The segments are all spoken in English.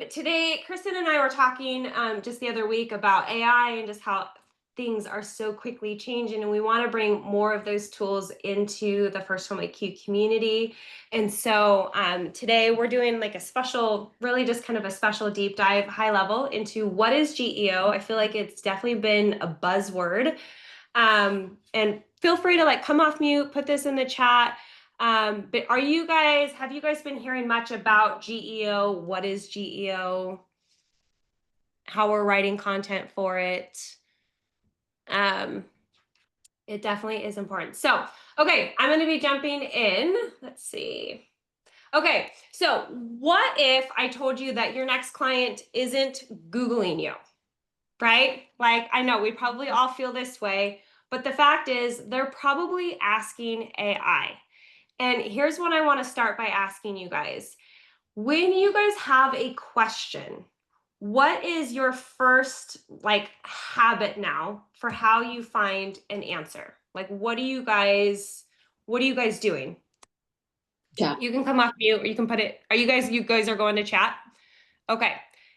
Today, Kristen and I were talking just the other week about AI and just how things are so quickly changing, and we want to bring more of those tools into the FirstHome IQ community. And so today we're doing like a special, really just kind of a special deep dive, high level into what is GEO. I feel like it's definitely been a buzzword. And feel free to like come off mute, put this in the chat. But have you guys been hearing much about GEO? What is GEO? How we're writing content for it? It definitely is important. So, okay, I'm going to be jumping in. Let's see. Okay, so what if I told you that your next client isn't Googling you, right? Like, I know we probably all feel this way, but the fact is they're probably asking AI. And here's what I want to start by asking you guys. When you guys have a question, what is your first like habit now for how you find an answer? Like what are you guys doing? Chat. You can come off mute or you can put it. You guys are going to chat? Okay.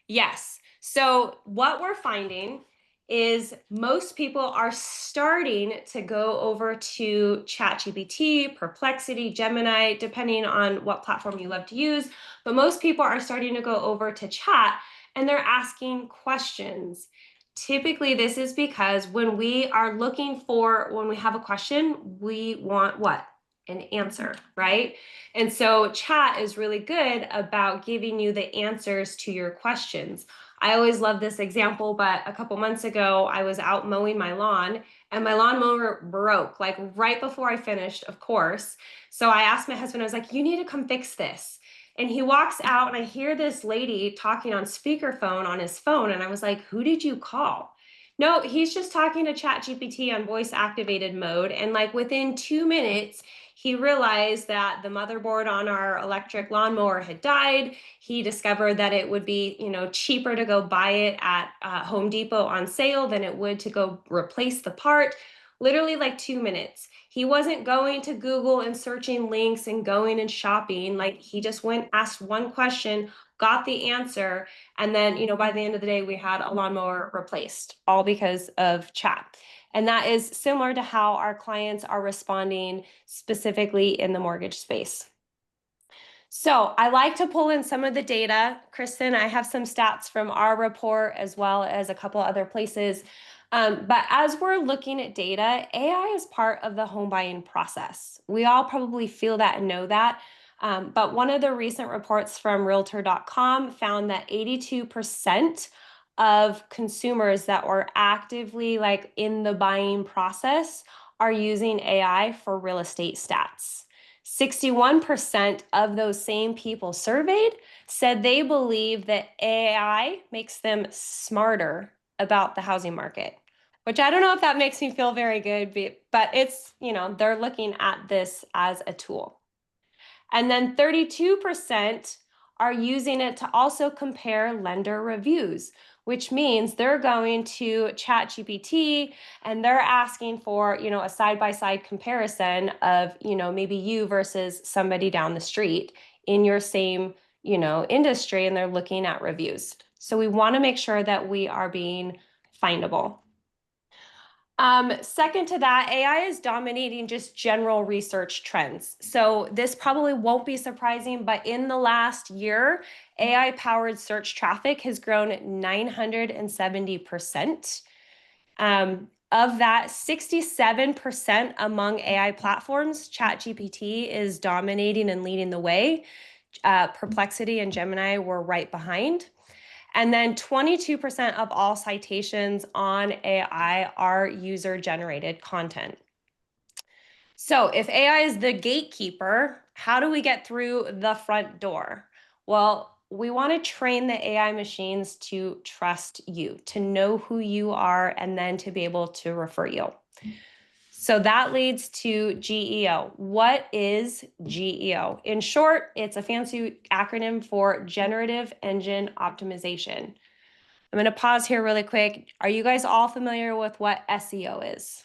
Yes. So what we're finding is most people are starting to go over to ChatGPT, Perplexity, Gemini, depending on what platform you love to use. But most people are starting to go over to chat and they're asking questions. Typically, this is because when we have a question, we want what? An answer, right? And so chat is really good about giving you the answers to your questions. I always love this example, but a couple months ago, I was out mowing my lawn and my lawnmower broke like right before I finished, of course. So I asked my husband, I was like, you need to come fix this. And he walks out and I hear this lady talking on speakerphone on his phone. And I was like, who did you call? No, he's just talking to ChatGPT on voice activated mode. And like within 2 minutes, he realized that the motherboard on our electric lawnmower had died. He discovered that it would be, cheaper to go buy it at Home Depot on sale than it would to go replace the part. Literally like 2 minutes. He wasn't going to Google and searching links and going and shopping. Like he just went, asked one question, got the answer. And then, by the end of the day, we had a lawnmower replaced, all because of chat. And that is similar to how our clients are responding specifically in the mortgage space. So I like to pull in some of the data. Kristen, I have some stats from our report as well as a couple other places. But as we're looking at data, AI is part of the home buying process. We all probably feel that and know that. But one of the recent reports from realtor.com found that 82% of consumers that were actively like in the buying process are using AI for real estate stats. 61% of those same people surveyed said they believe that AI makes them smarter about the housing market, which I don't know if that makes me feel very good, but it's, they're looking at this as a tool. And then 32% are using it to also compare lender reviews, which means they're going to ChatGPT and they're asking for, a side-by-side comparison of, maybe you versus somebody down the street in your same, industry, and they're looking at reviews. So we want to make sure that we are being findable. Second to that, AI is dominating just general research trends. So this probably won't be surprising, but in the last year, AI-powered search traffic has grown 970%. Of that, 67% among AI platforms, ChatGPT is dominating and leading the way. Perplexity and Gemini were right behind. And then 22% of all citations on AI are user-generated content. So if AI is the gatekeeper, how do we get through the front door? Well, we want to train the AI machines to trust you, to know who you are, and then to be able to refer you. So that leads to GEO. What is GEO? In short, it's a fancy acronym for Generative Engine Optimization. I'm going to pause here really quick. Are you guys all familiar with what SEO is?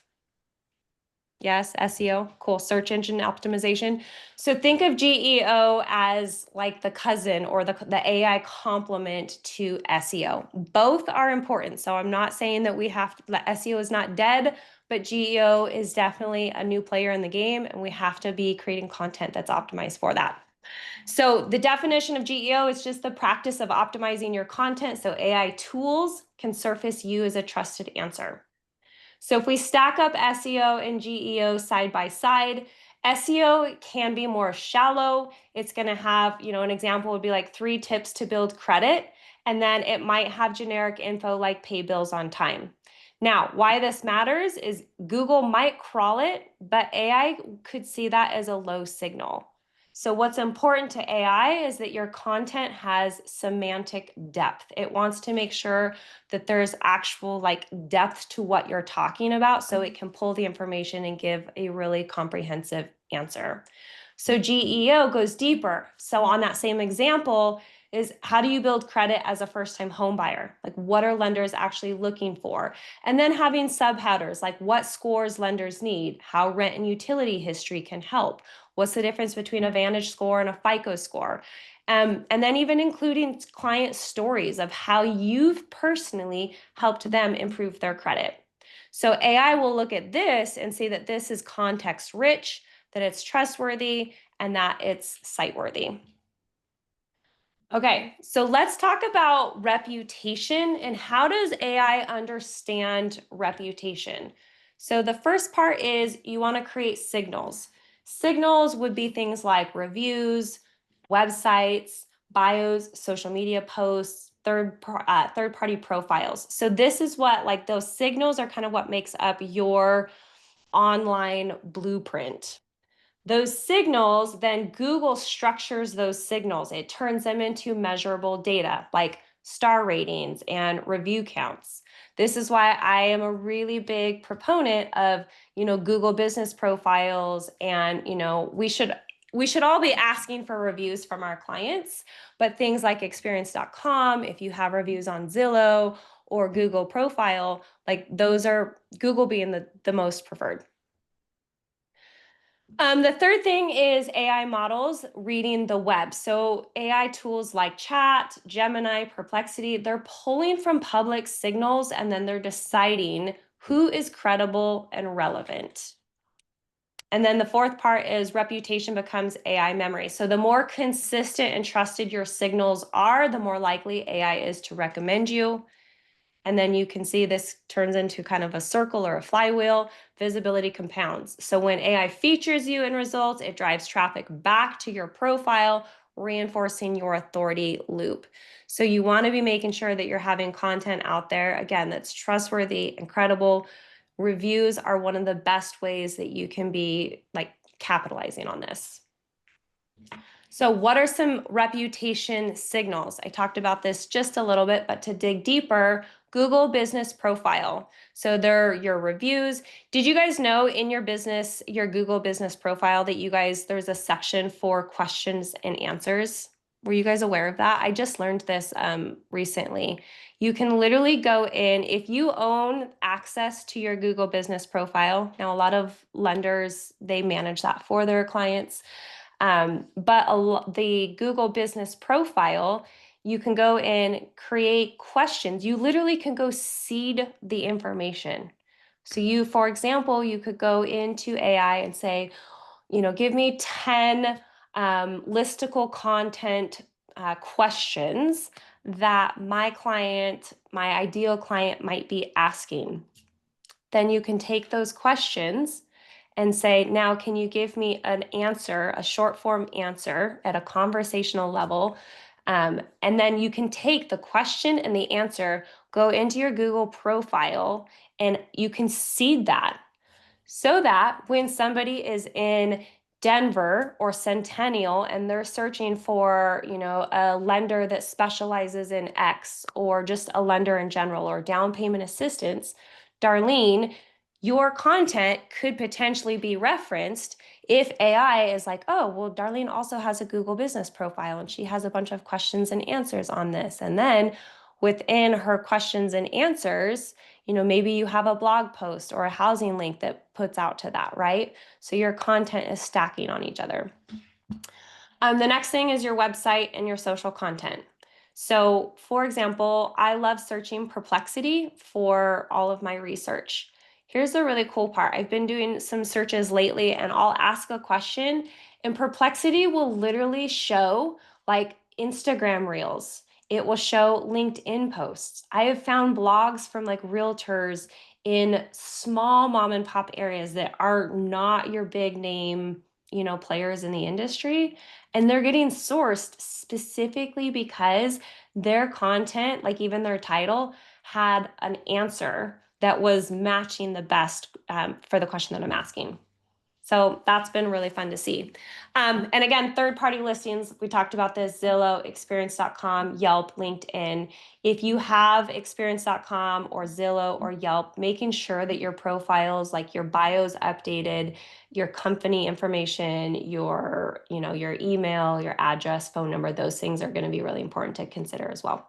Yes, SEO, cool. Search engine optimization. So think of GEO as like the cousin or the AI complement to SEO. Both are important. So I'm not saying that we have to, SEO is not dead, but GEO is definitely a new player in the game, and we have to be creating content that's optimized for that. So the definition of GEO is just the practice of optimizing your content so AI tools can surface you as a trusted answer. So if we stack up SEO and GEO side by side, SEO can be more shallow. It's going to have, an example would be like 3 tips to build credit, and then it might have generic info like pay bills on time. Now, why this matters is Google might crawl it, but AI could see that as a low signal. So what's important to AI is that your content has semantic depth. It wants to make sure that there's actual depth to what you're talking about so it can pull the information and give a really comprehensive answer. So GEO goes deeper. So on that same example is, how do you build credit as a first-time home buyer? Like, what are lenders actually looking for? And then having subheaders like what scores lenders need, how rent and utility history can help, what's the difference between a Vantage score and a FICO score? And then even including client stories of how you've personally helped them improve their credit. So AI will look at this and say that this is context rich, that it's trustworthy, and that it's site-worthy. Okay, so let's talk about reputation and how does AI understand reputation? So the first part is you want to create signals. Signals would be things like reviews, websites, bios, social media posts, third-party profiles. So this is what, those signals are kind of what makes up your online blueprint. Those signals, then Google structures those signals. It turns them into measurable data like star ratings and review counts. This is why I am a really big proponent of, Google business profiles, and, we should all be asking for reviews from our clients, but things like experience.com, if you have reviews on Zillow or Google profile, like those are Google being the most preferred. The third thing is AI models reading the web. So AI tools like Chat, Gemini, Perplexity, they're pulling from public signals and then they're deciding who is credible and relevant. And then the fourth part is reputation becomes AI memory. So the more consistent and trusted your signals are, the more likely AI is to recommend you. And then you can see this turns into kind of a circle or a flywheel. Visibility compounds. So when AI features you in results, it drives traffic back to your profile, reinforcing your authority loop. So you want to be making sure that you're having content out there, again, that's trustworthy and credible. Reviews are one of the best ways that you can be capitalizing on this. So what are some reputation signals? I talked about this just a little bit, but to dig deeper, Google Business Profile. So they're your reviews. Did you guys know in your business, your Google Business Profile, that there's a section for questions and answers? Were you guys aware of that? I just learned this recently. You can literally go in, if you own access to your Google Business Profile. Now, a lot of lenders, they manage that for their clients. But the Google Business Profile, you can go and create questions. You literally can go seed the information. So for example, you could go into AI and say, give me 10 listicle content questions that my ideal client might be asking. Then you can take those questions and say, now, can you give me an answer, a short form answer at a conversational level? And then you can take the question and the answer, go into your Google profile, and you can seed that so that when somebody is in Denver or Centennial and they're searching for, a lender that specializes in X, or just a lender in general, or down payment assistance, Darlene, your content could potentially be referenced if AI is like, oh, well, Darlene also has a Google Business Profile and she has a bunch of questions and answers on this. And then within her questions and answers, Maybe you have a blog post or a housing link that puts out to that, right? So your content is stacking on each other. The next thing is your website and your social content. So, for example, I love searching Perplexity for all of my research. Here's the really cool part. I've been doing some searches lately and I'll ask a question, and Perplexity will literally show like Instagram reels. It will show LinkedIn posts. I have found blogs from like realtors in small mom and pop areas that are not your big name, players in the industry, and they're getting sourced specifically because their content, like even their title, had an answer that was matching the best for the question that I'm asking. So that's been really fun to see. And again, third-party listings, we talked about this: Zillow, experience.com, Yelp, LinkedIn. If you have experience.com or Zillow or Yelp, making sure that your profiles, like your bio's updated, your company information, your email, your address, phone number, those things are going to be really important to consider as well.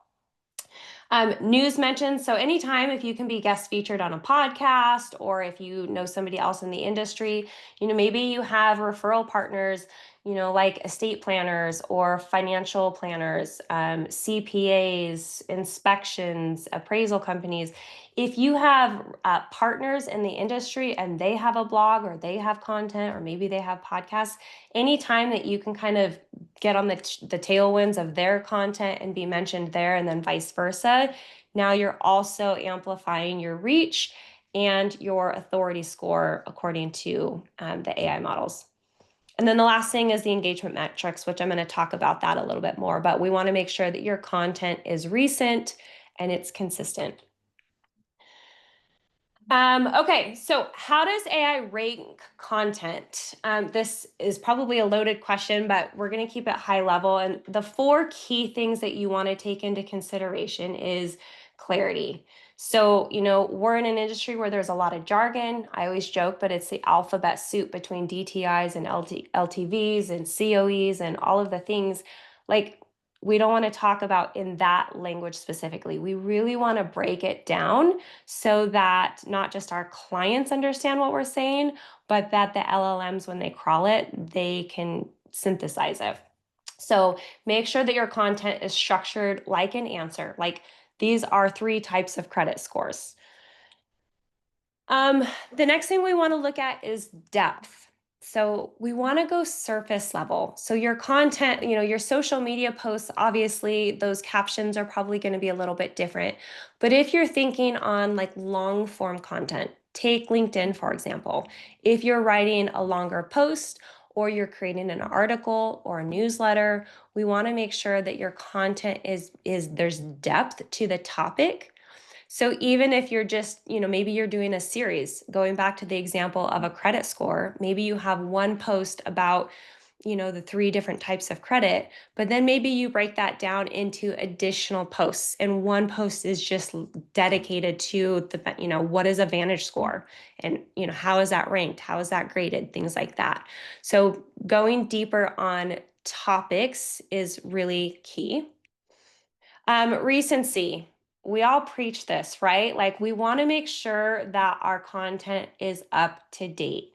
News mentions. So anytime if you can be guest featured on a podcast, or if you know somebody else in the industry, maybe you have referral partners, like estate planners or financial planners, CPAs, inspections, appraisal companies. If you have partners in the industry and they have a blog or they have content or maybe they have podcasts, anytime that you can kind of get on the tailwinds of their content and be mentioned there, and then vice versa, now you're also amplifying your reach and your authority score according to the AI models. And then the last thing is the engagement metrics, which I'm going to talk about that a little bit more, but we want to make sure that your content is recent and it's consistent. Okay, so how does AI rank content? This is probably a loaded question, but we're going to keep it high level. And the 4 key things that you want to take into consideration is clarity. So, we're in an industry where there's a lot of jargon. I always joke, but it's the alphabet soup between DTIs and LTVs and COEs and all of the things. Like, we don't want to talk about in that language specifically. We really want to break it down so that not just our clients understand what we're saying, but that the LLMs, when they crawl it, they can synthesize it. So make sure that your content is structured like an answer. Like, these are 3 types of credit scores. The next thing we want to look at is depth. So we want to go surface level. So your content, your social media posts, obviously those captions are probably going to be a little bit different. But if you're thinking on like long form content, take LinkedIn, for example. If you're writing a longer post or you're creating an article or a newsletter, we want to make sure that your content is there's depth to the topic. So even if you're just, maybe you're doing a series, going back to the example of a credit score, maybe you have one post about, the 3 different types of credit, but then maybe you break that down into additional posts, and one post is just dedicated to the, what is a Vantage score, and, how is that ranked? How is that graded? Things like that. So going deeper on topics is really key. Recency. We all preach this, right? Like, we want to make sure that our content is up to date.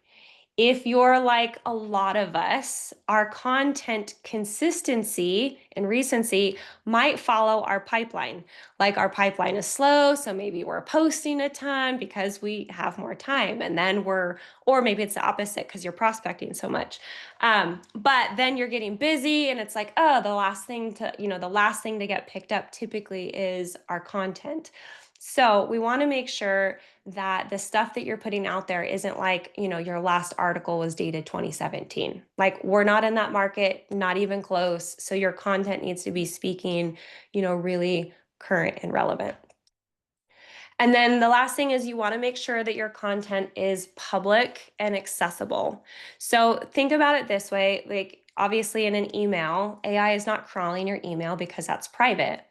If you're like a lot of us, our content consistency and recency might follow our pipeline. Like, our pipeline is slow, so maybe we're posting a ton because we have more time, and then or maybe it's the opposite because you're prospecting so much. But then you're getting busy, and it's like, oh, the last thing to get picked up typically is our content. So we want to make sure that the stuff that you're putting out there isn't like, your last article was dated 2017. Like, we're not in that market, not even close. So your content needs to be speaking, really current and relevant. And then the last thing is you want to make sure that your content is public and accessible. So think about it this way, like, obviously in an email, AI is not crawling your email because that's private.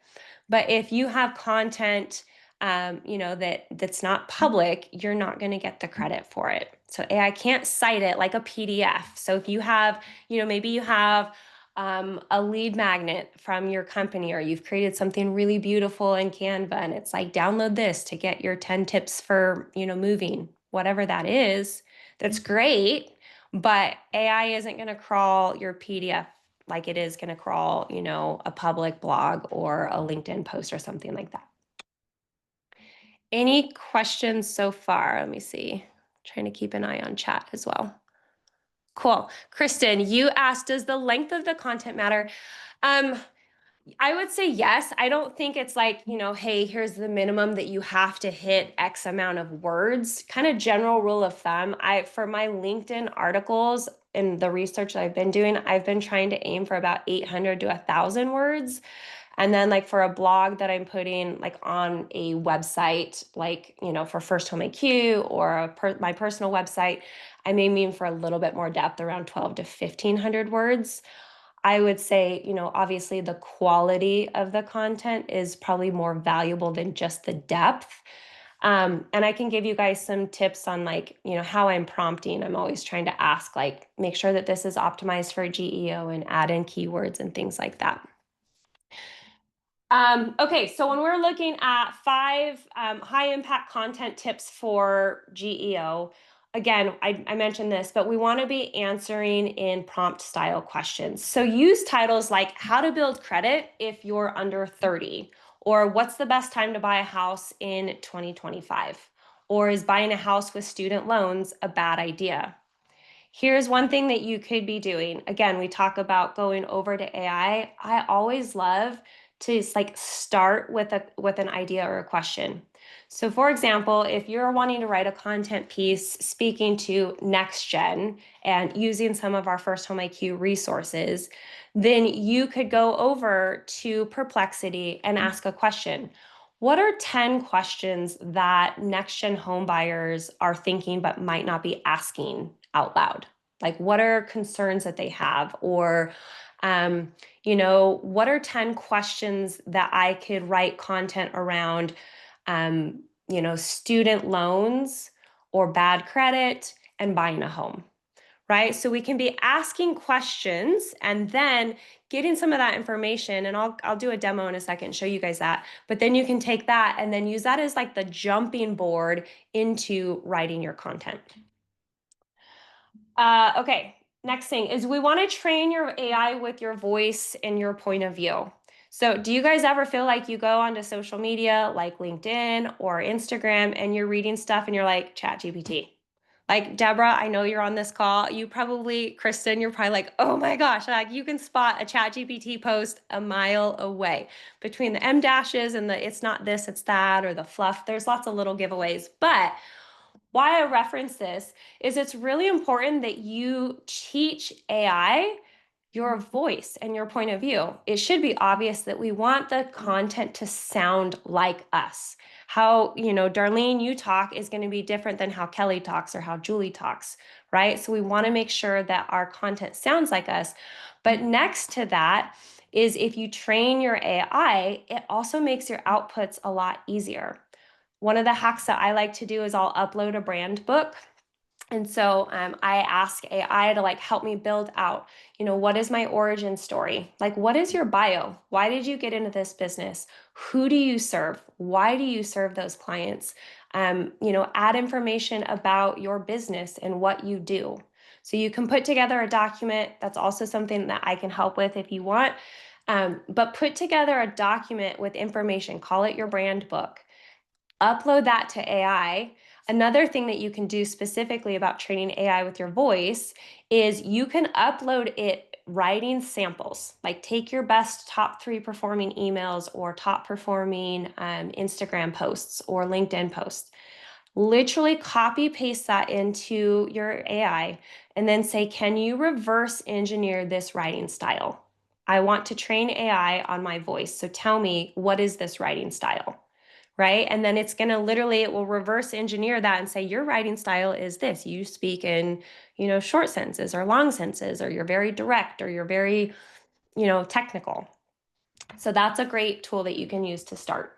But if you have content, that's not public, you're not going to get the credit for it. So AI can't cite it like a PDF. So if you have, maybe you have a lead magnet from your company, or you've created something really beautiful in Canva and it's like, download this to get your 10 tips for, moving, whatever that is, that's great. But AI isn't going to crawl your PDF like it is going to crawl, a public blog or a LinkedIn post or something like that. Any questions so far? Let me see. Trying to keep an eye on chat as well. Cool. Kristen, you asked, does the length of the content matter? I would say yes. I don't think it's like, hey, here's the minimum that you have to hit X amount of words. Kind of general rule of thumb. For my LinkedIn articles and the research that I've been doing, I've been trying to aim for about 800 to 1,000 words. And then like for a blog that I'm putting like on a website, like, for FirstHome IQ or my personal website, I'm aiming for a little bit more depth, around 12 to 1,500 words. I would say, obviously the quality of the content is probably more valuable than just the depth. And I can give you guys some tips on like, how I'm prompting. I'm always trying to ask, like, make sure that this is optimized for GEO and add in keywords and things like that. Okay, so when we're looking at 5 high impact content tips for GEO, again, I mentioned this, but we want to be answering in prompt style questions. So use titles like how to build credit if you're under 30, or what's the best time to buy a house in 2025, or is buying a house with student loans a bad idea? Here's one thing that you could be doing. Again, we talk about going over to AI. I always love to like start with an idea or a question. So for example, if you're wanting to write a content piece speaking to next gen and using some of our FirstHome IQ resources, then you could go over to Perplexity and ask a question. What are 10 questions that next gen home buyers are thinking but might not be asking out loud? Like, what are concerns that they have? Or, what are 10 questions that I could write content around, student loans or bad credit and buying a home? Right? So we can be asking questions and then getting some of that information, and I'll do a demo in a second, show you guys that. But then you can take that and then use that as like the jumping board into writing your content. Okay, next thing is we want to train your AI with your voice and your point of view. So do you guys ever feel like you go onto social media like LinkedIn or Instagram and you're reading stuff and you're like, ChatGPT? Like, Deborah, I know you're on this call. You probably, Kristen, you're probably like, oh my gosh, like you can spot a ChatGPT post a mile away. Between the M dashes and the it's not this, it's that, or the fluff, there's lots of little giveaways. But why I reference this is it's really important that you teach AI your voice and your point of view. It should be obvious that we want the content to sound like us. How, Darlene, you talk is going to be different than how Kelly talks or how Julie talks, right? So we want to make sure that our content sounds like us. But next to that is if you train your AI, it also makes your outputs a lot easier. One of the hacks that I like to do is I'll upload a brand book. And so I ask AI to like help me build out, what is my origin story? Like, what is your bio? Why did you get into this business? Who do you serve? Why do you serve those clients? Add information about your business and what you do. So you can put together a document. That's also something that I can help with if you want. But put together a document with information. Call it your brand book. Upload that to AI. Another thing that you can do specifically about training AI with your voice is you can upload it writing samples. Like take your best top 3 performing emails or top performing Instagram posts or LinkedIn posts. Literally copy paste that into your AI and then say, can you reverse engineer this writing style? I want to train AI on my voice. So tell me, what is this writing style? Right? And then it's going to literally, it will reverse engineer that and say, your writing style is this. You speak in, short sentences or long sentences, or you're very direct, or you're very, technical. So that's a great tool that you can use to start.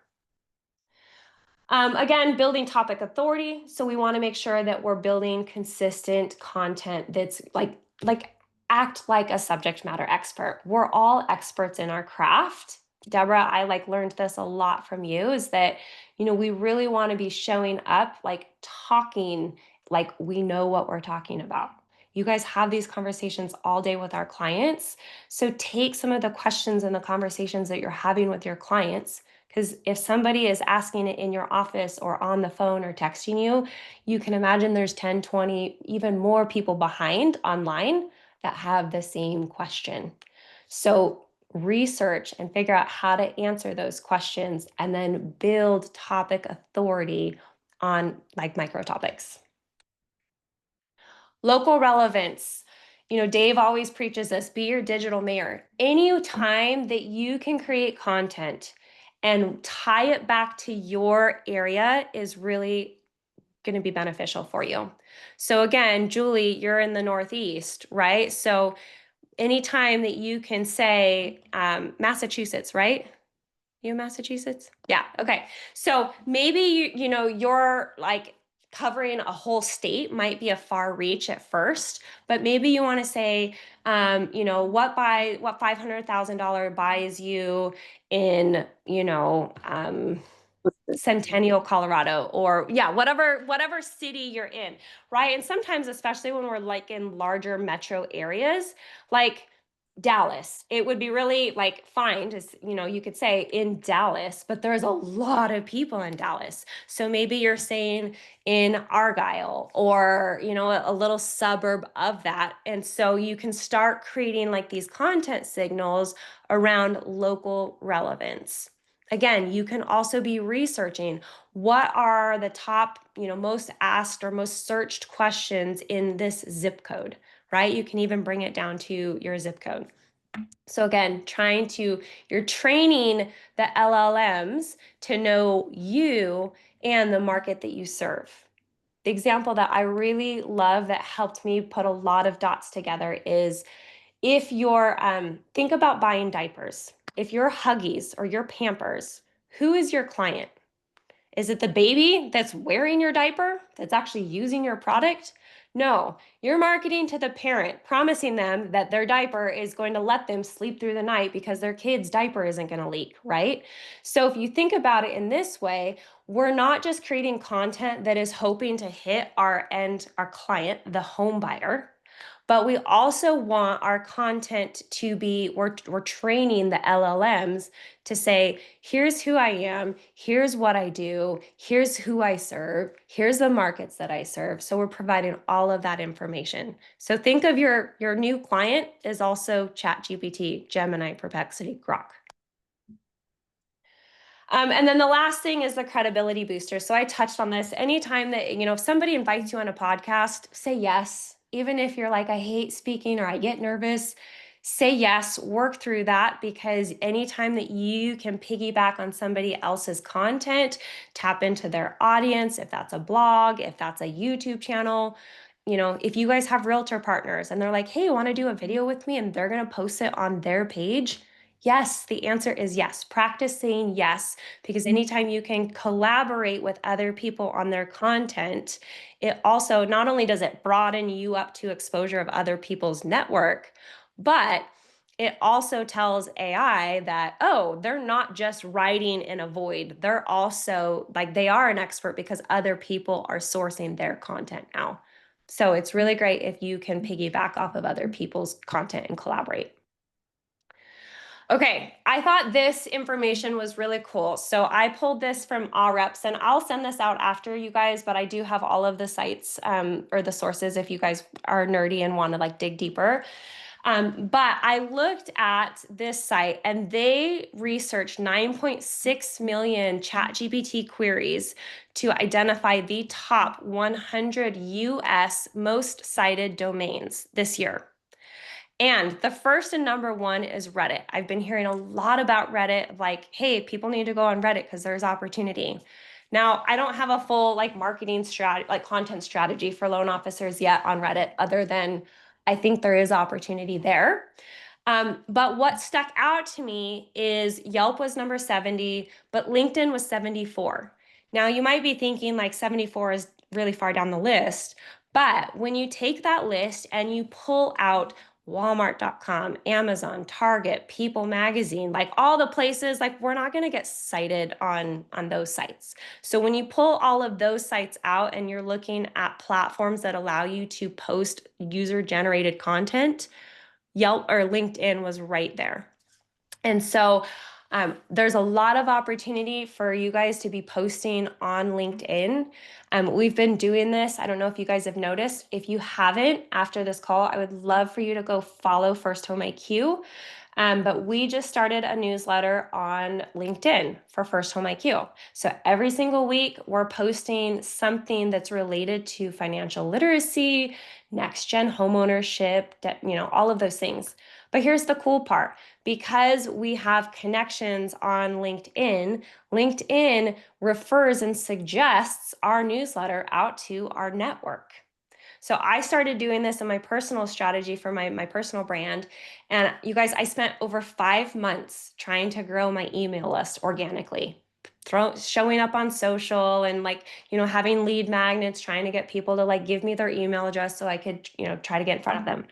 Again, building topic authority. So we want to make sure that we're building consistent content that's like act like a subject matter expert. We're all experts in our craft. Deborah, I learned this a lot from you, is that, we really want to be showing up, talking like we know what we're talking about. You guys have these conversations all day with our clients. So take some of the questions and the conversations that you're having with your clients, because if somebody is asking it in your office or on the phone or texting you, you can imagine there's 10, 20, even more people behind online that have the same question. So research and figure out how to answer those questions and then build topic authority on micro topics. Local relevance. Dave always preaches this: be your digital mayor. Any time that you can create content and tie it back to your area is really going to be beneficial for you. So again, Julie, you're in the Northeast, right? So anytime that you can say Massachusetts, right? You in Massachusetts? Yeah. Okay. So maybe you're covering a whole state might be a far reach at first, but maybe you want to say, what $500,000 buys you in, Centennial, Colorado, or whatever city you're in, right? And sometimes, especially when we're in larger metro areas, like Dallas, it would be really fine to, you could say in Dallas, but there's a lot of people in Dallas. So maybe you're saying in Argyle or, a little suburb of that. And so you can start creating these content signals around local relevance. Again, you can also be researching what are the top, most asked or most searched questions in this zip code, right? You can even bring it down to your zip code. So again, you're training the LLMs to know you and the market that you serve. The example that I really love that helped me put a lot of dots together is if you're, think about buying diapers. If you're Huggies or you're Pampers, who is your client? Is it the baby that's wearing your diaper, that's actually using your product? No, you're marketing to the parent, promising them that their diaper is going to let them sleep through the night because their kid's diaper isn't going to leak, right? So if you think about it in this way, we're not just creating content that is hoping to hit our client, the home buyer, but we also want our content to be, we're training the LLMs to say, here's who I am, here's what I do, here's who I serve, here's the markets that I serve. So we're providing all of that information. So think of your new client as also ChatGPT, Gemini, Perplexity, Grok. And then the last thing is the credibility booster. So I touched on this. Anytime that, if somebody invites you on a podcast, say yes. Even if you're like, I hate speaking or I get nervous, say yes, work through that, because anytime that you can piggyback on somebody else's content, tap into their audience, if that's a blog, if that's a YouTube channel, if you guys have realtor partners and they're like, hey, want to do a video with me, and they're going to post it on their page. Yes, the answer is yes. Practice saying yes, because anytime you can collaborate with other people on their content, it also not only does it broaden you up to exposure of other people's network, but it also tells AI that, oh, they're not just writing in a void. They're also they are an expert because other people are sourcing their content now. So it's really great if you can piggyback off of other people's content and collaborate. Okay, I thought this information was really cool. So I pulled this from Ahrefs, and I'll send this out after you guys, but I do have all of the sites or the sources if you guys are nerdy and want to dig deeper. But I looked at this site and they researched 9.6 million ChatGPT queries to identify the top 100 US most cited domains this year. And the first and number one is Reddit. I've been hearing a lot about Reddit, hey, people need to go on Reddit because there's opportunity. Now, I don't have a full marketing strategy, content strategy for loan officers yet on Reddit, other than I think there is opportunity there. But what stuck out to me is Yelp was number 70, but LinkedIn was 74. Now, you might be thinking 74 is really far down the list, but when you take that list and you pull out Walmart.com, Amazon, Target, People Magazine, like all the places, like we're not going to get cited on those sites. So when you pull all of those sites out and you're looking at platforms that allow you to post user-generated content, Yelp or LinkedIn was right there. And so there's a lot of opportunity for you guys to be posting on LinkedIn. We've been doing this. I don't know if you guys have noticed. If you haven't, after this call, I would love for you to go follow FirstHome IQ. But we just started a newsletter on LinkedIn for FirstHome IQ. So every single week, we're posting something that's related to financial literacy, next-gen homeownership, all of those things. But here's the cool part. Because we have connections on LinkedIn, LinkedIn refers and suggests our newsletter out to our network. So I started doing this in my personal strategy for my personal brand. And you guys, I spent over 5 months trying to grow my email list organically. Showing up on social and having lead magnets, trying to get people to give me their email address so I could, try to get in front of them.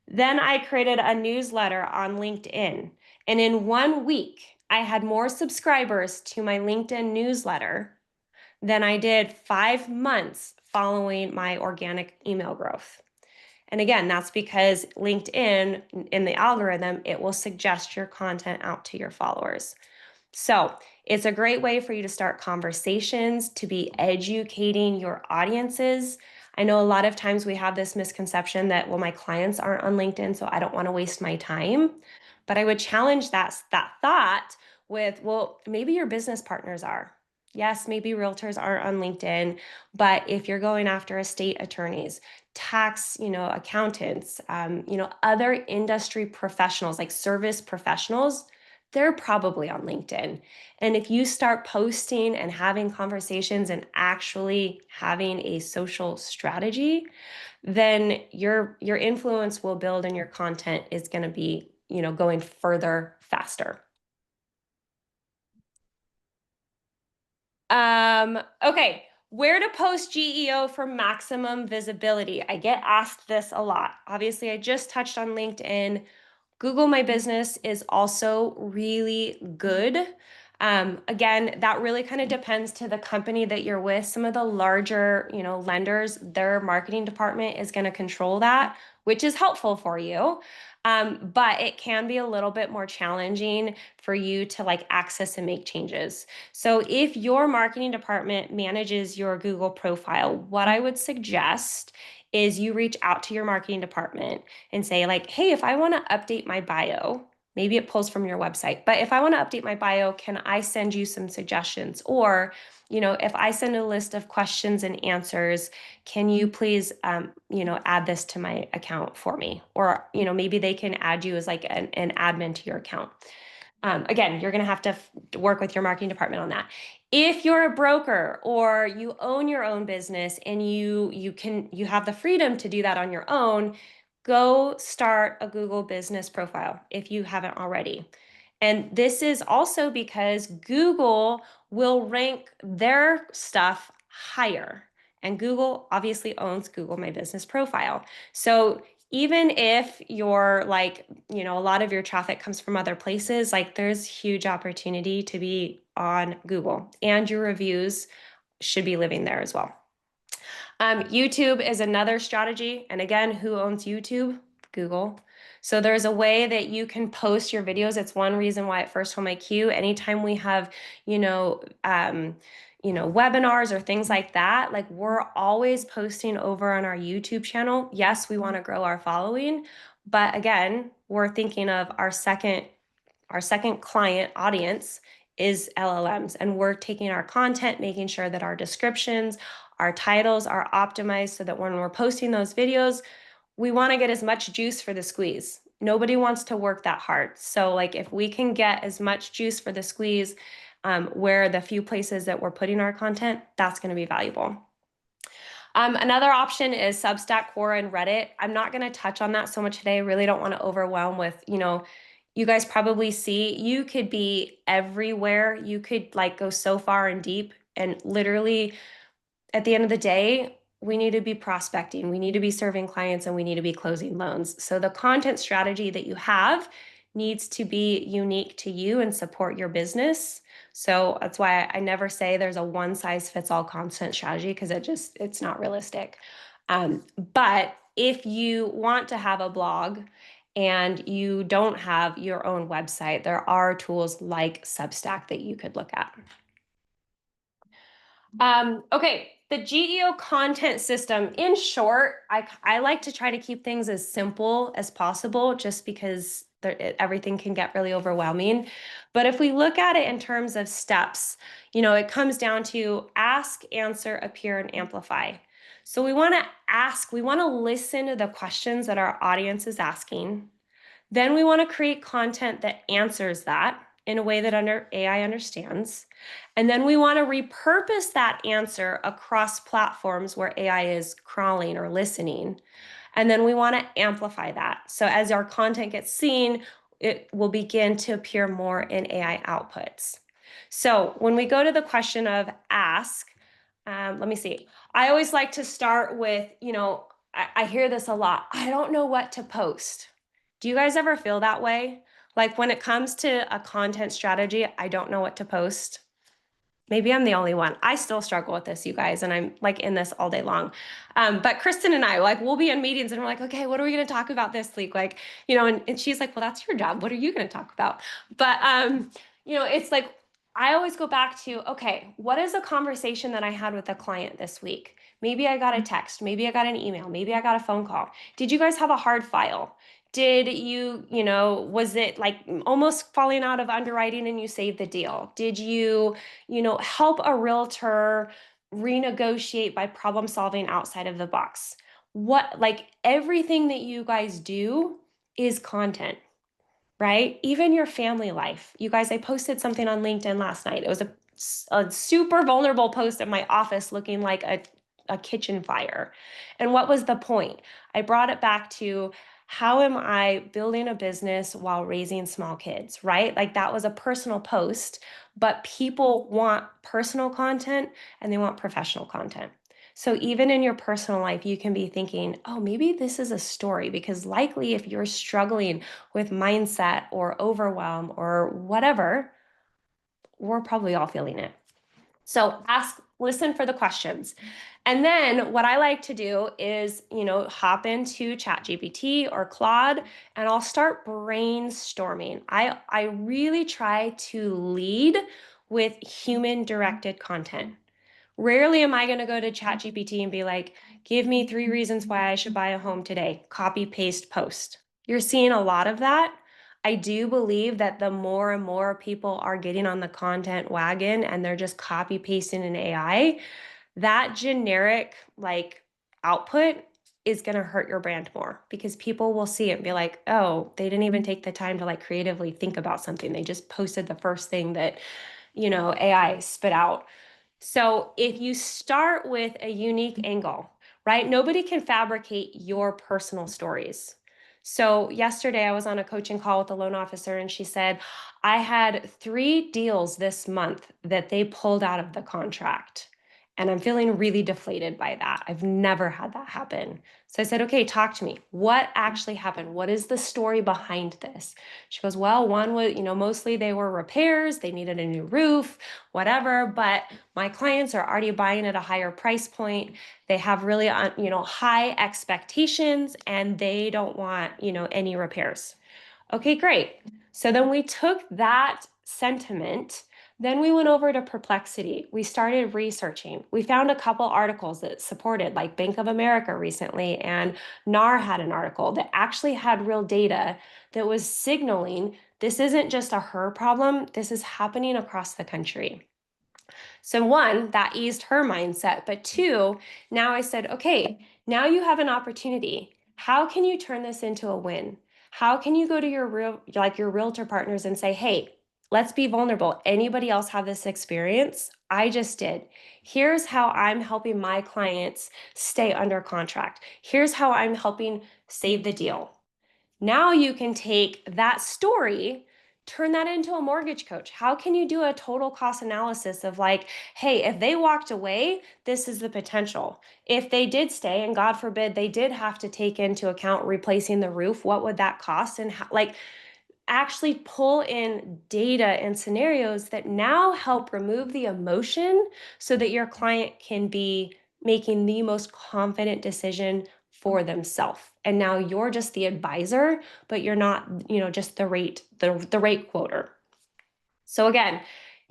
Then I created a newsletter on LinkedIn. And in 1 week, I had more subscribers to my LinkedIn newsletter than I did 5 months following my organic email growth. And again, that's because LinkedIn, in the algorithm, it will suggest your content out to your followers. So it's a great way for you to start conversations, to be educating your audiences. I know a lot of times we have this misconception that, well, my clients aren't on LinkedIn, so I don't want to waste my time. But I would challenge that thought with, well, maybe your business partners are. Yes, maybe realtors aren't on LinkedIn, but if you're going after estate attorneys, tax, accountants, other industry professionals like service professionals, they're probably on LinkedIn. And if you start posting and having conversations and actually having a social strategy, then your influence will build and your content is going to be, going further faster. Okay, where to post GEO for maximum visibility? I get asked this a lot. Obviously, I just touched on LinkedIn. Google My Business is also really good. Again, that really kind of depends to the company that you're with. Some of the larger, lenders, their marketing department is going to control that, which is helpful for you. But it can be a little bit more challenging for you to access and make changes. So if your marketing department manages your Google profile, what I would suggest is you reach out to your marketing department and say hey, if I want to update my bio, maybe it pulls from your website, but if I want to update my bio, can I send you some suggestions? Or, if I send a list of questions and answers, can you please, add this to my account for me? Or, maybe they can add you as an admin to your account. Again, you're going to have to work with your marketing department on that. If you're a broker or you own your own business and you have the freedom to do that on your own, go start a Google business profile if you haven't already. And this is also because Google will rank their stuff higher. And Google obviously owns Google My Business profile. So even if you're a lot of your traffic comes from other places, there's huge opportunity to be on Google, and your reviews should be living there as well. YouTube is another strategy. And again, who owns YouTube? Google. So there's a way that you can post your videos. It's one reason why at FirstHome IQ, anytime we have, webinars or things like that, we're always posting over on our YouTube channel. Yes, we want to grow our following, but again, we're thinking of our second client audience is LLMs, and we're taking our content, making sure that our descriptions, our titles are optimized so that when we're posting those videos, we want to get as much juice for the squeeze. Nobody wants to work that hard. So if we can get as much juice for the squeeze, where the few places that we're putting our content, that's going to be valuable. Another option is Substack, Quora, and Reddit. I'm not going to touch on that so much today. I really don't want to overwhelm with, you guys probably see, you could be everywhere. You could go so far and deep, and literally at the end of the day, we need to be prospecting, we need to be serving clients, and we need to be closing loans. So the content strategy that you have needs to be unique to you and support your business. So that's why I never say there's a one size fits all content strategy, because it's not realistic. But if you want to have a blog and you don't have your own website, there are tools like Substack that you could look at. Okay, the GEO content system. In short, I like to try to keep things as simple as possible, just because everything can get really overwhelming. But if we look at it in terms of steps, it comes down to ask, answer, appear, and amplify. So we want to ask, we want to listen to the questions that our audience is asking. Then we want to create content that answers that in a way that AI understands. And then we want to repurpose that answer across platforms where AI is crawling or listening. And then we want to amplify that. So as our content gets seen, it will begin to appear more in AI outputs. So when we go to the question of ask, let me see. I always like to start with, I hear this a lot. I don't know what to post. Do you guys ever feel that way? Like when it comes to a content strategy, I don't know what to post. Maybe I'm the only one. I still struggle with this, you guys, and I'm like in this all day long. But Kristen and I, like, we'll be in meetings and we're like, okay, what are we going to talk about this week? Like, and she's like, well, that's your job. What are you going to talk about? But, it's like, I always go back to, okay, what is a conversation that I had with a client this week? Maybe I got a text. Maybe I got an email. Maybe I got a phone call. Did you guys have a hard file? Did was it like almost falling out of underwriting and you saved the deal? Did you help a realtor renegotiate by problem solving outside of the box? Like everything that you guys do is content, right? Even your family life. You guys, I posted something on LinkedIn last night. It was a super vulnerable post at my office looking like a kitchen fire. And what was the point? I brought it back to, how am I building a business while raising small kids, right? Like that was a personal post, but people want personal content and they want professional content. So even in your personal life, you can be thinking, oh, maybe this is a story, because likely if you're struggling with mindset or overwhelm or whatever, we're probably all feeling it. So listen for the questions. And then what I like to do is, hop into ChatGPT or Claude and I'll start brainstorming. I really try to lead with human directed content. Rarely am I going to go to ChatGPT and be like, give me 3 reasons why I should buy a home today. Copy, paste, post. You're seeing a lot of that. I do believe that the more and more people are getting on the content wagon and they're just copy pasting an AI, that generic output is going to hurt your brand more, because people will see it and be like, oh, they didn't even take the time to creatively think about something. They just posted the first thing that, AI spit out. So if you start with a unique angle, right? Nobody can fabricate your personal stories. So yesterday I was on a coaching call with a loan officer and she said, I had 3 deals this month that they pulled out of the contract. And I'm feeling really deflated by that. I've never had that happen. So I said, okay, talk to me. What actually happened? What is the story behind this? She goes, well, one was, mostly they were repairs. They needed a new roof, whatever. But my clients are already buying at a higher price point. They have really, high expectations and they don't want, any repairs. Okay, great. So then we took that sentiment, then we went over to Perplexity. We started researching. We found a couple articles that supported, like Bank of America recently, and NAR had an article that actually had real data that was signaling this isn't just a her problem, this is happening across the country. So 1, that eased her mindset, but 2, now I said, okay, now you have an opportunity. How can you turn this into a win? How can you go to your realtor partners and say, hey, let's be vulnerable. Anybody else have this experience? I just did. Here's how I'm helping my clients stay under contract. Here's how I'm helping save the deal. Now you can take that story turn that into a mortgage coach. How can you do a total cost analysis of like, hey, if they walked away, this is the potential. If they did stay, and God forbid they did have to take into account replacing the roof, what would that cost? And how, like, actually pull in data and scenarios that now help remove the emotion so that your client can be making the most confident decision for themselves. And now you're just the advisor, but you're not, just the rate quoter. So again,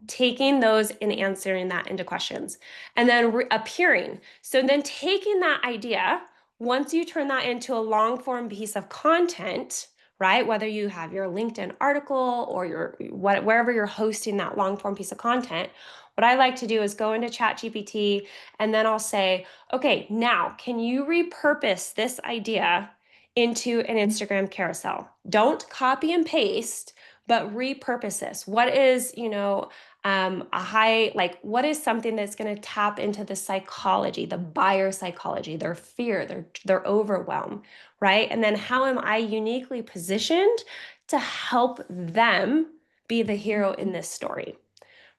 taking those and answering that into questions, and then appearing. So then taking that idea, once you turn that into a long form piece of content, right? Whether you have your LinkedIn article or wherever you're hosting that long form piece of content, what I like to do is go into ChatGPT, and then I'll say, okay, now can you repurpose this idea into an Instagram carousel? Don't copy and paste, but repurpose this. What is, what is something that's going to tap into the psychology, the buyer psychology, their fear, their overwhelm, right? And then how am I uniquely positioned to help them be the hero in this story,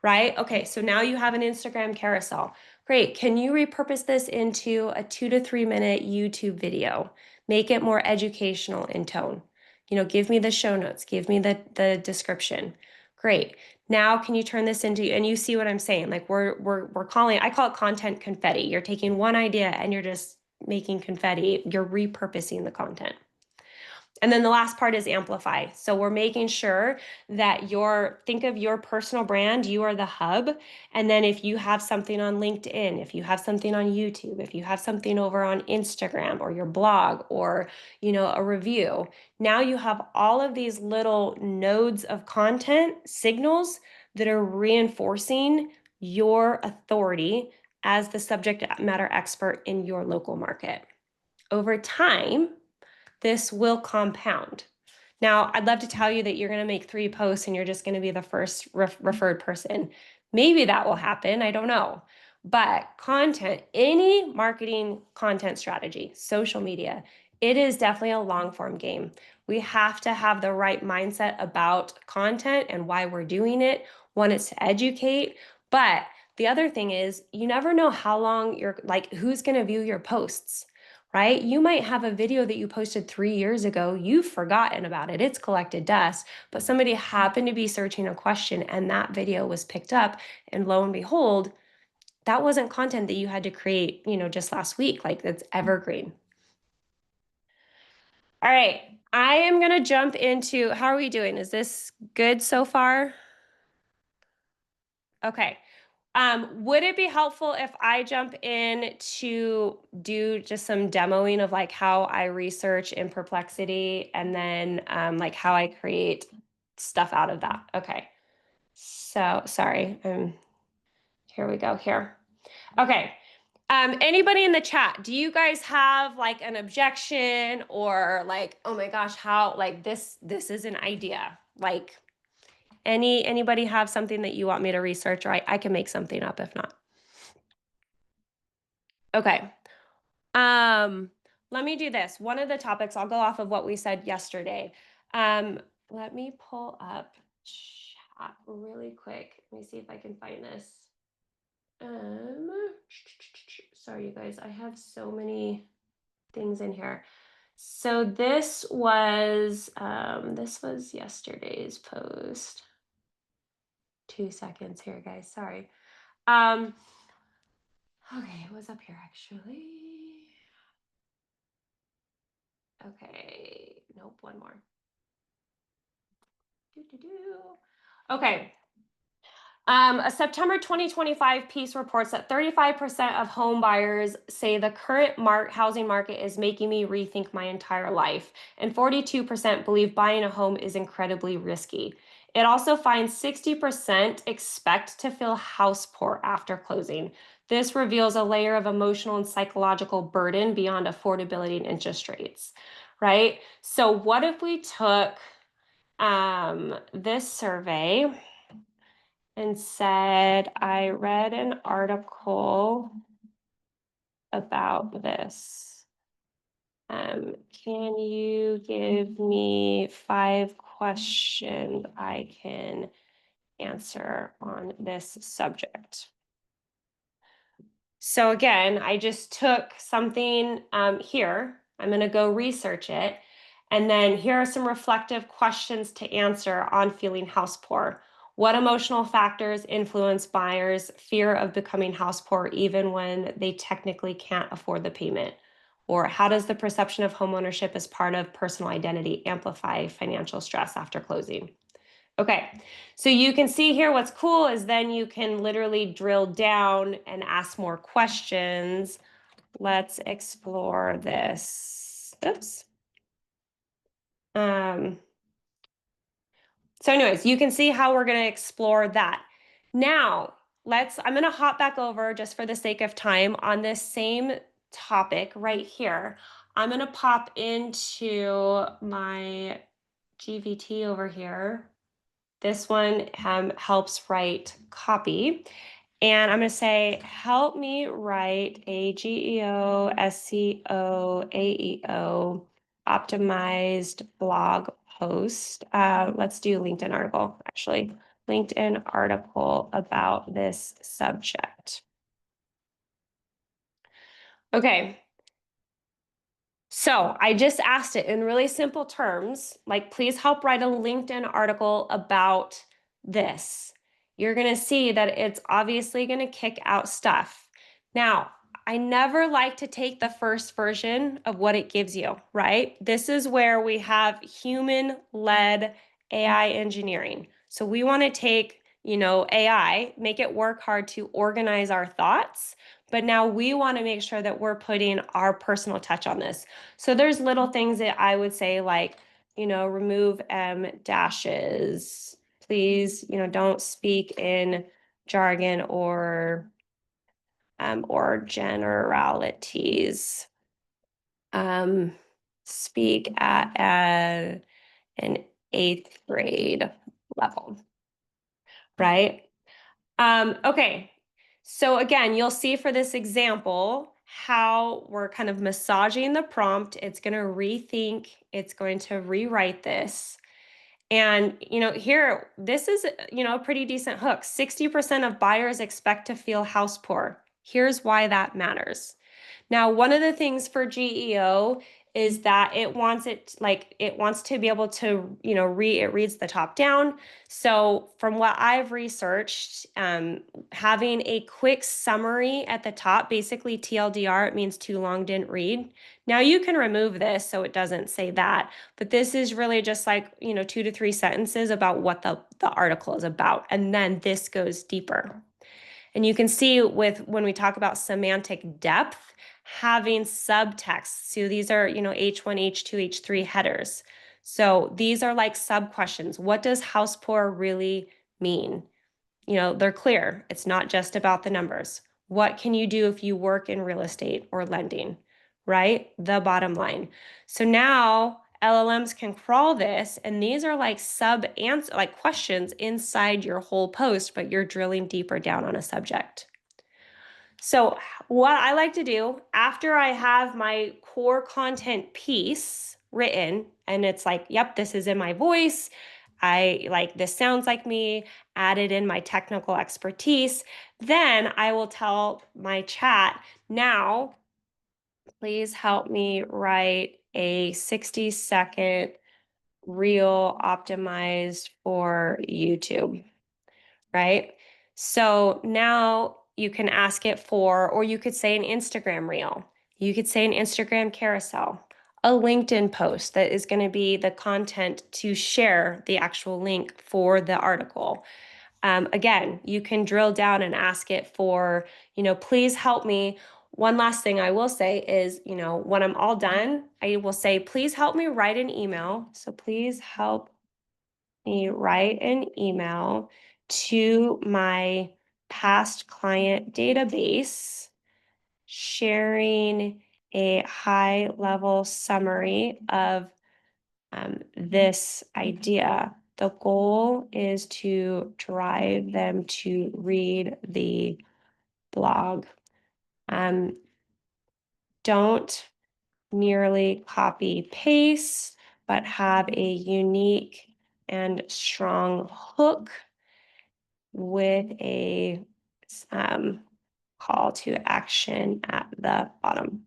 right? Okay, so now you have an Instagram carousel. Great. Can you repurpose this into a 2 to 3 minute YouTube video? Make it more educational in tone. Give me the show notes, give me the description. Great. Now can you turn this into, and you see what I'm saying? Like I call it content confetti. You're taking one idea and you're just making confetti. You're repurposing the content. And then the last part is amplify. So we're making sure that think of your personal brand, you are the hub. And then if you have something on LinkedIn, if you have something on YouTube, if you have something over on Instagram or your blog or, a review, now you have all of these little nodes of content signals that are reinforcing your authority as the subject matter expert in your local market. Over time, this will compound. Now, I'd love to tell you that you're going to make 3 posts and you're just going to be the first referred person. Maybe that will happen. I don't know. But content, any marketing content strategy, social media, it is definitely a long form game. We have to have the right mindset about content and why we're doing it. One is to educate, but the other thing is you never know how long who's going to view your posts, right? You might have a video that you posted 3 years ago. You've forgotten about it. It's collected dust, but somebody happened to be searching a question and that video was picked up. And lo and behold, that wasn't content that you had to create, just last week. Like, it's evergreen. All right. I am going to jump into, how are we doing? Is this good so far? Okay. Would it be helpful if I jump in to do just some demoing of like how I research in Perplexity and then like how I create stuff out of that? Okay. So sorry. Here we go here. Okay. Anybody in the chat, do you guys have like an objection or like, oh my gosh, how like this is an idea? Like anybody have something that you want me to research, or I can make something up if not. Okay. Let me do this. One of the topics, I'll go off of what we said yesterday. Let me pull up chat really quick. Let me see if I can find this. Sorry, you guys, I have so many things in here. So this was yesterday's post. 2 seconds here, guys. Sorry. Okay, it was up here actually. Okay, nope, one more. Okay. A September 2025 piece reports that 35% of home buyers say the current housing market is making me rethink my entire life, and 42% believe buying a home is incredibly risky. It also finds 60% expect to feel house poor after closing. This reveals a layer of emotional and psychological burden beyond affordability and interest rates, right? So what if we took this survey and said, I read an article about this. Can you give me 5 question I can answer on this subject. So again, I just took something here. I'm going to go research it. And then here are some reflective questions to answer on feeling house poor. What emotional factors influence buyers' fear of becoming house poor even when they technically can't afford the payment? Or how does the perception of homeownership as part of personal identity amplify financial stress after closing? Okay, so you can see here what's cool is then you can literally drill down and ask more questions. Let's explore this. Oops. So anyways, you can see how we're going to explore that. Now, I'm going to hop back over just for the sake of time on this same topic right here. I'm going to pop into my GVT over here. This one helps write copy. And I'm going to say, help me write a GEO, SEO, AEO optimized blog post. Let's do LinkedIn article, actually. LinkedIn article about this subject. Okay. So I just asked it in really simple terms, like, please help write a LinkedIn article about this. You're going to see that it's obviously going to kick out stuff. Now, I never like to take the first version of what it gives you, right? This is where we have human-led AI engineering. So we want to take, AI, make it work hard to organize our thoughts. But now we want to make sure that we're putting our personal touch on this. So there's little things that I would say like, remove M dashes. Please, don't speak in jargon or generalities. Speak at an 8th grade level, right? Okay, so again, you'll see for this example how we're kind of massaging the prompt. It's going to rethink, it's going to rewrite this. And, here, this is, a pretty decent hook. 60% of buyers expect to feel house poor. Here's why that matters. Now, one of the things for GEO is that it wants to be able to, it reads the top down. So from what I've researched, having a quick summary at the top, basically TLDR, it means too long, didn't read. Now you can remove this so it doesn't say that, but this is really just like, 2 to 3 sentences about what the article is about. And then this goes deeper. And you can see when we talk about semantic depth, having subtext. So these are, H1, H2, H3 headers. So these are like sub questions. What does house poor really mean? They're clear. It's not just about the numbers. What can you do if you work in real estate or lending, right? The bottom line. So now LLMs can crawl this, and these are like sub-answer, like questions inside your whole post, but you're drilling deeper down on a subject. So what I like to do after I have my core content piece written, and it's like, yep, this is in my voice, this sounds like me, added in my technical expertise, then I will tell my chat, now, please help me write a 60-second reel optimized for YouTube, right? So now you can ask it for, or you could say an Instagram reel. You could say an Instagram carousel, a LinkedIn post that is going to be the content to share the actual link for the article. Again, you can drill down and ask it for, please help me. One last thing I will say is, when I'm all done, I will say, please help me write an email. So please help me write an email to my past client database, sharing a high level summary of this idea. The goal is to drive them to read the blog. Don't merely copy paste, but have a unique and strong hook with a call to action at the bottom.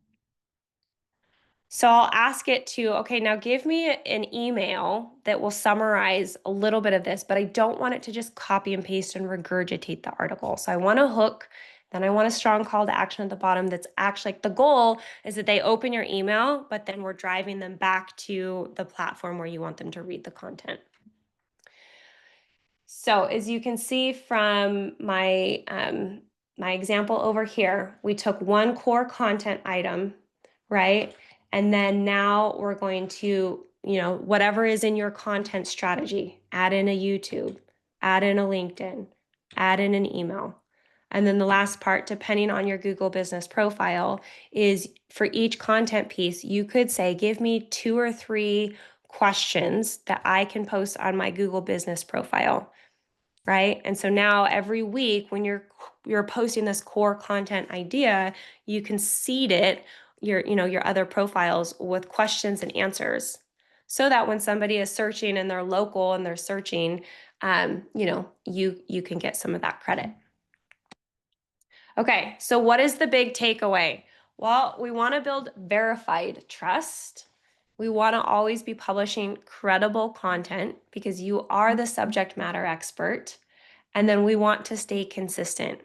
So I'll ask it to, okay, now give me an email that will summarize a little bit of this, but I don't want it to just copy and paste and regurgitate the article. So I want a hook, then I want a strong call to action at the bottom that's actually, like, the goal is that they open your email, but then we're driving them back to the platform where you want them to read the content. So as you can see from my example over here, we took one core content item, right? And then now we're going to, whatever is in your content strategy, add in a YouTube, add in a LinkedIn, add in an email. And then the last part, depending on your Google business profile, is for each content piece, you could say, give me 2 or 3 questions that I can post on my Google business profile. Right? And so now every week when you're posting this core content idea, you can seed it, your other profiles, with questions and answers, so that when somebody is searching and they're local and they're searching, you can get some of that credit. Okay, so what is the big takeaway? Well, we want to build verified trust. We want to always be publishing credible content because you are the subject matter expert. And then we want to stay consistent.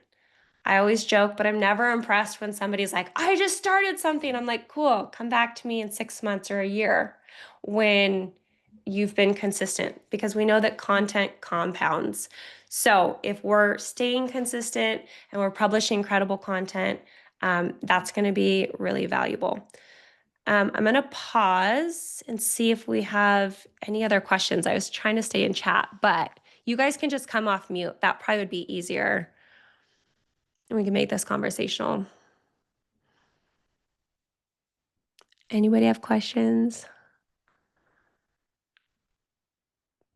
I always joke, but I'm never impressed when somebody's like, I just started something. I'm like, cool, come back to me in 6 months or a year when you've been consistent, because we know that content compounds. So if we're staying consistent and we're publishing credible content, that's going to be really valuable. I'm going to pause and see if we have any other questions. I was trying to stay in chat, but you guys can just come off mute. That probably would be easier. And we can make this conversational. Anybody have questions?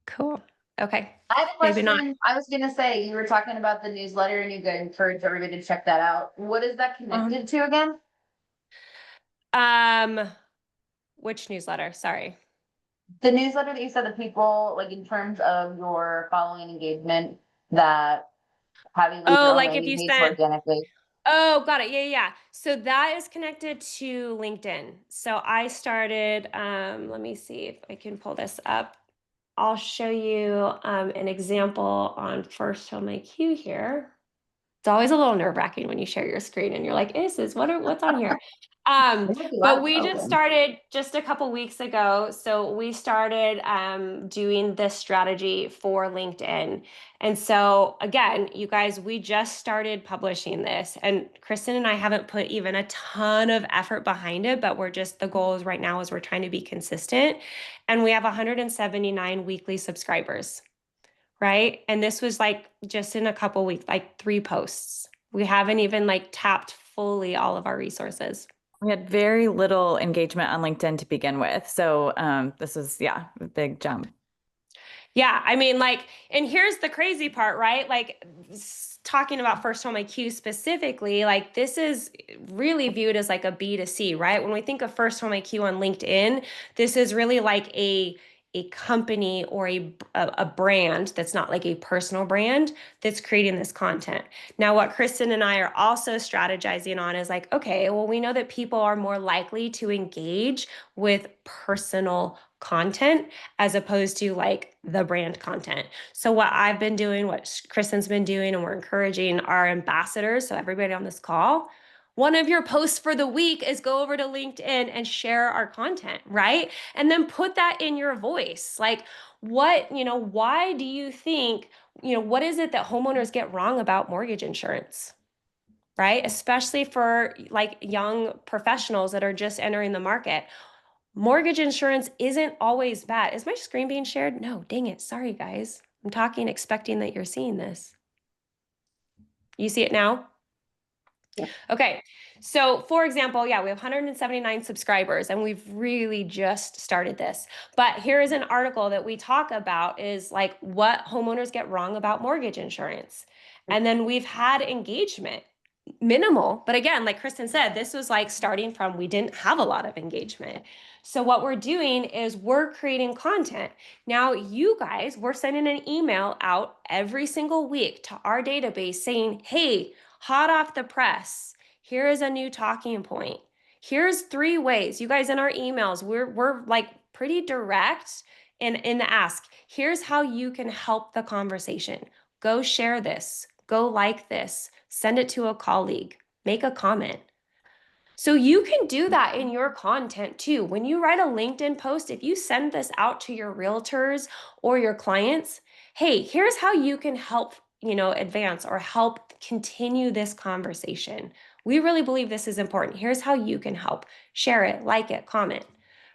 Cool. Okay. I have a Maybe not. question. I was gonna say, you were talking about the newsletter and you could encourage everybody to check that out. What is that connected to again? Which newsletter? Sorry. The newsletter that you said that people, like in terms of your following engagement, that having leave your Oh, own like if landing you page spent, organically. oh, got it. Yeah. So that is connected to LinkedIn. So I started, let me see if I can pull this up. I'll show you an example on FirstHome IQ here. It's always a little nerve-wracking when you share your screen and you're like, what's on here? But we just started just a couple weeks ago. So we started doing this strategy for LinkedIn. And so again, you guys, we just started publishing this, and Kristen and I haven't put even a ton of effort behind it, but the goal is right now is we're trying to be consistent. And we have 179 weekly subscribers. Right? And this was like just in a couple weeks, like 3 posts. We haven't even tapped fully all of our resources. We had very little engagement on LinkedIn to begin with. So this is, a big jump. Yeah. I mean, and here's the crazy part, right? Talking about FirstHome IQ specifically, this is really viewed as like a B2C, right? When we think of FirstHome IQ on LinkedIn, this is really like a company or a brand that's not like a personal brand that's creating this content. Now, what Kristen and I are also strategizing on is okay, well, we know that people are more likely to engage with personal content as opposed to the brand content. So what I've been doing, what Kristen's been doing, and we're encouraging our ambassadors, so everybody on this call, one of your posts for the week is go over to LinkedIn and share our content, right? And then put that in your voice. Why do you think, what is it that homeowners get wrong about mortgage insurance? Right? Especially for young professionals that are just entering the market. Mortgage insurance isn't always bad. Is my screen being shared? No, dang it. Sorry, guys. I'm talking expecting that you're seeing this. You see it now? Yeah. Okay. So for example, yeah, we have 179 subscribers and we've really just started this. But here is an article that we talk about is what homeowners get wrong about mortgage insurance. And then we've had engagement. minimal. But again, like Kristen said, this was like starting from, we didn't have a lot of engagement. So what we're doing is we're creating content. Now, you guys, we're sending an email out every single week to our database saying, hey, hot off the press, here is a new talking point. Here's 3 ways. You guys, in our emails, we're like pretty direct in the ask. Here's how you can help the conversation. Go share this. Go like this. Send it to a colleague. Make a comment. So you can do that in your content too. When you write a LinkedIn post, if you send this out to your realtors or your clients, hey, here's how you can help, advance or help continue this conversation. We really believe this is important. Here's how you can help. Share it, like it, comment,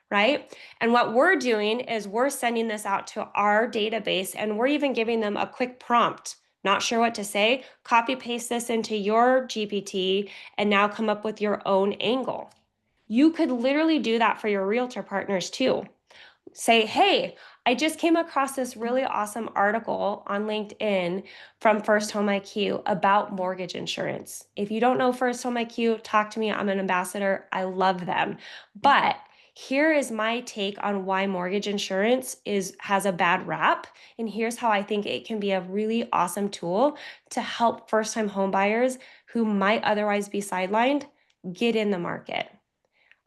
right? And what we're doing is we're sending this out to our database, and we're even giving them a quick prompt. Not sure what to say? Copy paste this into your GPT and now come up with your own angle. You could literally do that for your realtor partners too. Say, hey, I just came across this really awesome article on LinkedIn from FirstHome IQ about mortgage insurance. If you don't know FirstHome IQ, talk to me. I'm an ambassador. I love them. But here is my take on why mortgage insurance has a bad rap. And here's how I think it can be a really awesome tool to help first-time home buyers who might otherwise be sidelined get in the market.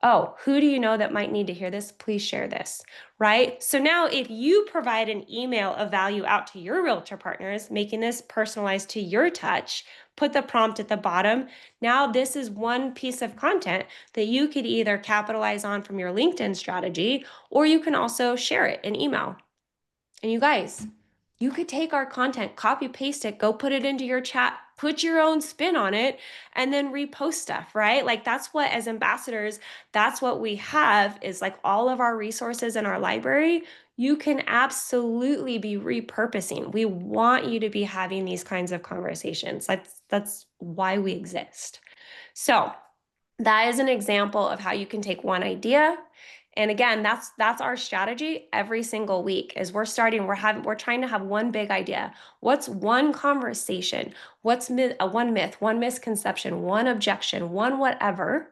Oh, who do you know that might need to hear this? Please share this, right? So now if you provide an email of value out to your realtor partners, making this personalized to your touch, put the prompt at the bottom. Now this is one piece of content that you could either capitalize on from your LinkedIn strategy, or you can also share it in email. And you guys, you could take our content, copy paste it, go put it into your chat, put your own spin on it, and then repost stuff, right? Like that's what, as ambassadors, that's what we have, is like all of our resources in our library. You can absolutely be repurposing. We want you to be having these kinds of conversations. That's why we exist. So that is an example of how you can take one idea. And again, that's our strategy every single week. Is we're trying to have one big idea. What's one conversation? What's one myth, one misconception, one objection, one whatever?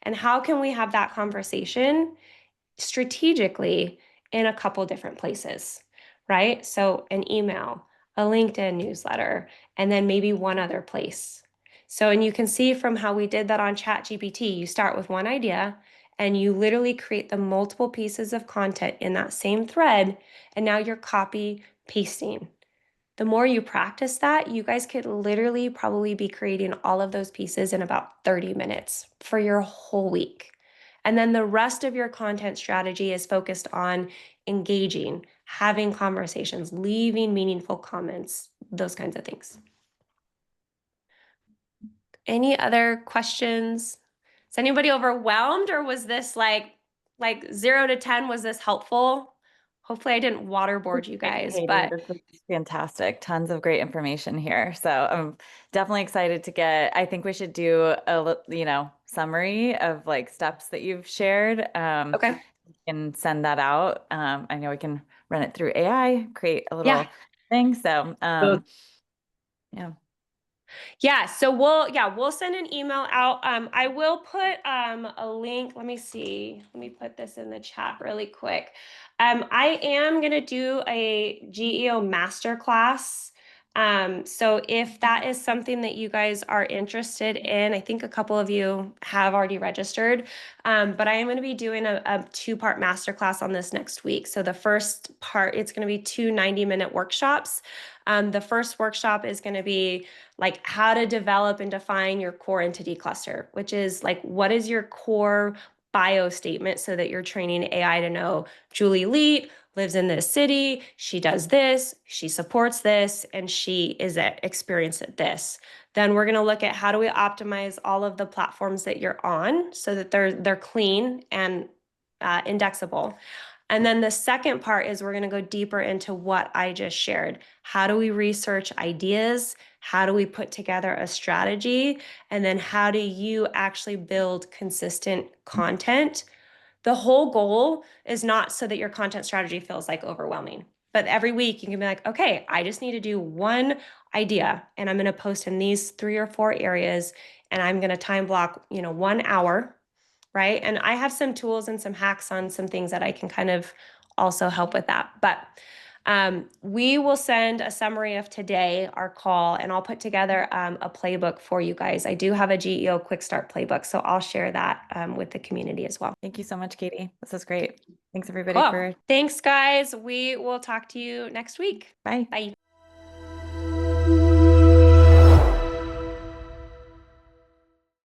And how can we have that conversation strategically in a couple different places, right? So an email, a LinkedIn newsletter, and then maybe one other place. So, and you can see from how we did that on ChatGPT, you start with one idea and you literally create the multiple pieces of content in that same thread, and now you're copy pasting. The more you practice that, you guys could literally probably be creating all of those pieces in about 30 minutes for your whole week. And then the rest of your content strategy is focused on engaging, having conversations, leaving meaningful comments, those kinds of things. Any other questions? Is anybody overwhelmed, or was this like 0 to 10? Was this helpful? Hopefully I didn't waterboard you guys, Katie, but this is fantastic. Tons of great information here. So I'm definitely excited to I think we should do a, summary of like steps that you've shared. okay. And send that out. I know we can run it through AI, create a little thing. So, yeah. Yeah, so we'll send an email out. I will put a link. Let me see. Let me put this in the chat really quick. I am gonna do a GEO masterclass. So if that is something that you guys are interested in, I think a couple of you have already registered, but I am going to be doing a 2-part masterclass on this next week. So the first part, it's going to be 2 90-minute workshops. The first workshop is going to be like how to develop and define your core entity cluster, which is like, what is your core bio statement so that you're training AI to know Julie Leet lives in this city, she does this, she supports this, and she is experienced at this. Then we're going to look at how do we optimize all of the platforms that you're on so that they're clean and indexable. And then the second part is we're going to go deeper into what I just shared. How do we research ideas? How do we put together a strategy? And then how do you actually build consistent content? The whole goal is not so that your content strategy feels like overwhelming, but every week you can be like, okay, I just need to do one idea and I'm going to post in these 3 or 4 areas and I'm going to time block, 1 hour, right? And I have some tools and some hacks on some things that I can kind of also help with that. But we will send a summary of today, our call, and I'll put together a playbook for you guys. I do have a GEO Quick Start playbook, so I'll share that with the community as well. Thank you so much, Katie. This is great. Thanks everybody Cool. for. Thanks, guys. We will talk to you next week. Bye. Bye.